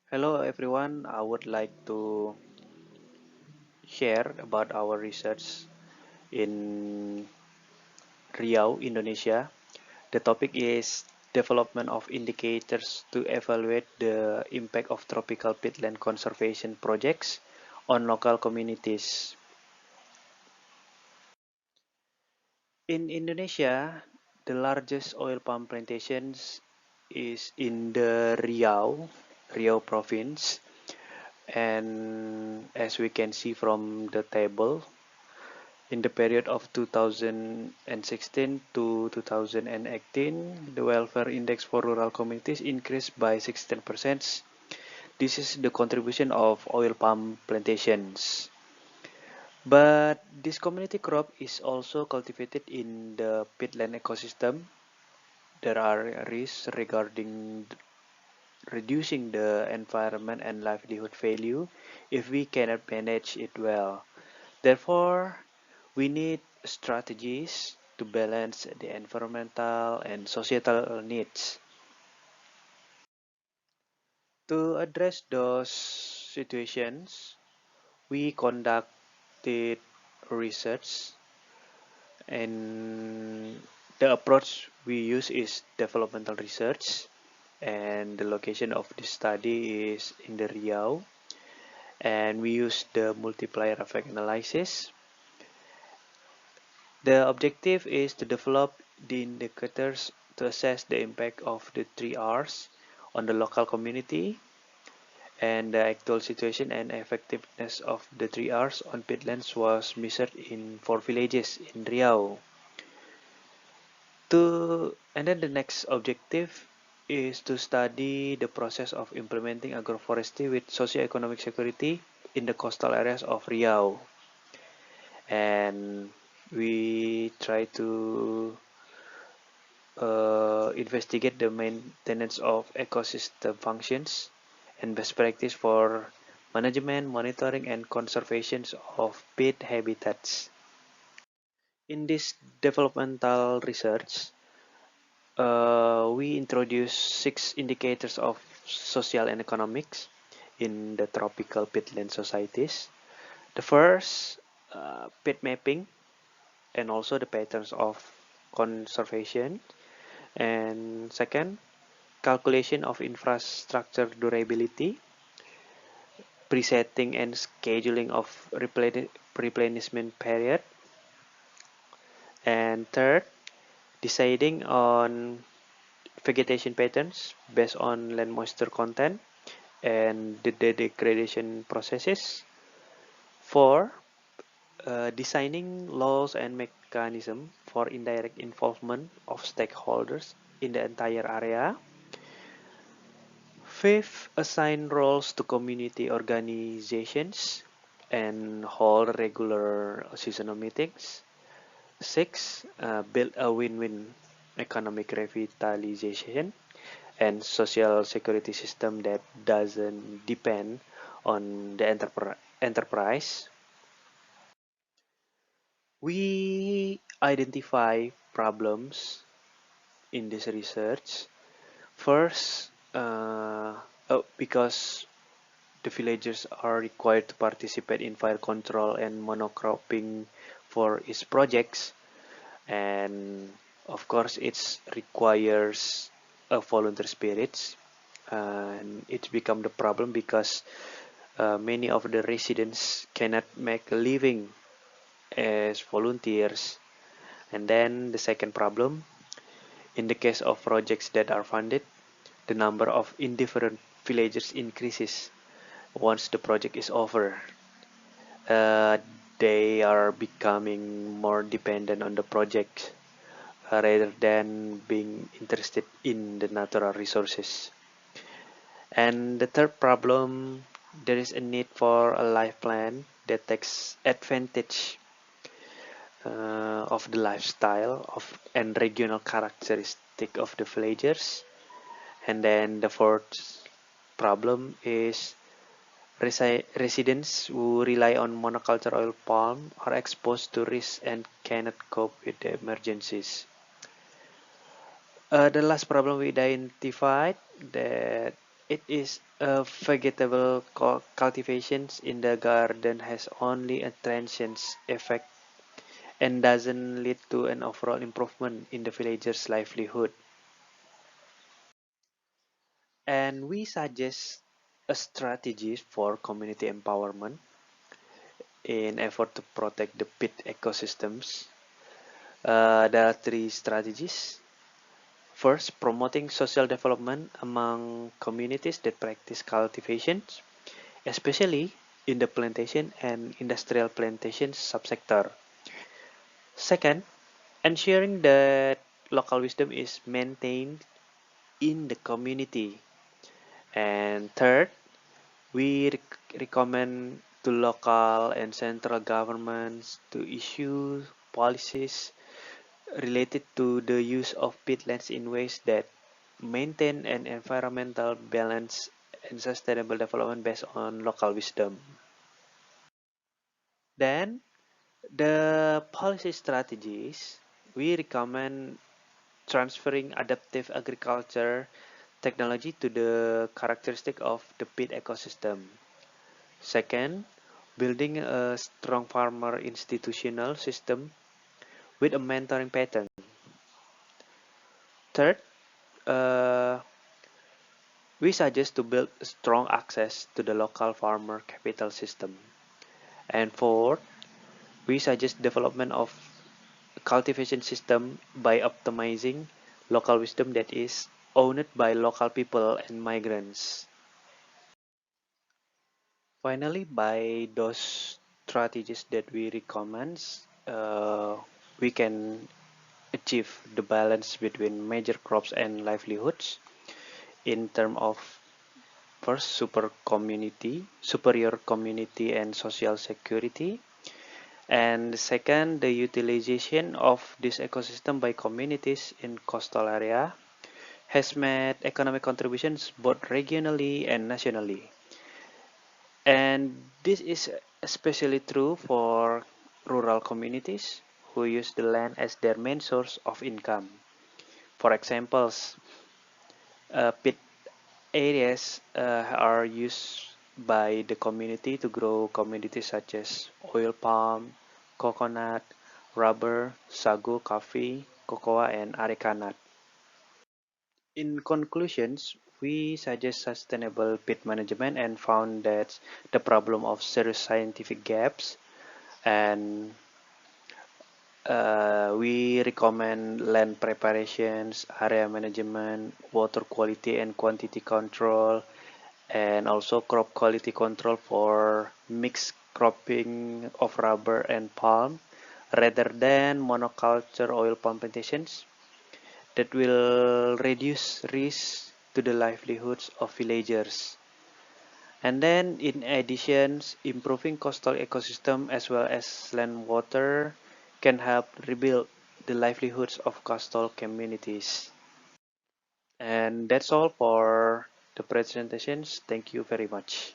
Hello everyone, I would like to share about our research in Riau, Indonesia. The topic is development of indicators to evaluate the impact of tropical peatland conservation projects on local communities. In Indonesia, the largest oil palm plantations is in the Riau province, and as we can see from the table, in the period of 2016 to 2018, the welfare index for rural communities increased by 16%. This is the contribution of oil palm plantations. But this community crop is also cultivated in the peatland ecosystem. There are risks regarding reducing the environment and livelihood value if we cannot manage it well. Therefore, we need strategies to balance the environmental and societal needs. To address those situations, we conducted research, and the approach we use is developmental research, and the location of the study is in the Riau, and we use the multiplier effect analysis. The objective is to develop the indicators to assess the impact of the three R's on the local community and the actual situation and effectiveness of the three R's on peatlands was measured in 4 villages in Riau. And then the next objective is to study the process of implementing agroforestry with socio-economic security in the coastal areas of Riau. And we try to investigate the maintenance of ecosystem functions and best practice for management, monitoring, and conservation of peat habitats. In this developmental research, we introduce 6 indicators of social and economics in the tropical peatland societies. The first, peat mapping, and also the patterns of conservation. And second, calculation of infrastructure durability, presetting and scheduling of replenishment period. And third, deciding on vegetation patterns based on land moisture content and the degradation processes. Four, designing laws and mechanism for indirect involvement of stakeholders in the entire area. Fifth, assign roles to community organizations and hold regular seasonal meetings. Six, build a win-win economic revitalization and social security system that doesn't depend on the enterprise. We identify problems in this research. First, because the villagers are required to participate in fire control and monocropping for its projects, and of course it requires a volunteer spirit, and it's become the problem because many of the residents cannot make a living as volunteers. And then the second problem, in the case of projects that are funded, the number of indifferent villagers increases once the project is over. Uh, they are becoming more dependent on the project rather than being interested in the natural resources. And the third problem, there is a need for a life plan that takes advantage of the lifestyle of and regional characteristic of the villagers. And then the fourth problem is residents who rely on monoculture oil palm are exposed to risks and cannot cope with the emergencies. The last problem we identified that It is a vegetable cultivations in the garden has only a transient effect and doesn't lead to an overall improvement in the villagers' livelihood. And we suggest a strategy for community empowerment in effort to protect the pit ecosystems. There are three strategies. First, promoting social development among communities that practice cultivation, especially in the plantation and industrial plantation subsector. Second, ensuring that local wisdom is maintained in the community. And third, we recommend to local and central governments to issue policies related to the use of peatlands in ways that maintain an environmental balance and sustainable development based on local wisdom. Then, the policy strategies, we recommend transferring adaptive agriculture technology to the characteristic of the peat ecosystem. Second, building a strong farmer institutional system with a mentoring pattern. Third, uh, we suggest to build strong access to the local farmer capital system. And fourth, we suggest development of cultivation system by optimizing local wisdom that is owned by local people and migrants. Finally, by those strategies that we recommend, we can achieve the balance between major crops and livelihoods in terms of first superior community and social security, and second the utilization of this ecosystem by communities in coastal area has made economic contributions both regionally and nationally. And this is especially true for rural communities who use the land as their main source of income. For examples, pit areas are used by the community to grow commodities such as oil palm, coconut, rubber, sago, coffee, cocoa, and areca nut. In conclusions, we suggest sustainable pit management and found that the problem of serious scientific gaps, and we recommend land preparations, area management, water quality and quantity control, and also crop quality control for mixed cropping of rubber and palm rather than monoculture oil palm plantations that will reduce risk to the livelihoods of villagers. And then in addition, improving coastal ecosystem as well as land water can help rebuild the livelihoods of coastal communities. And that's all for the presentations. Thank you very much.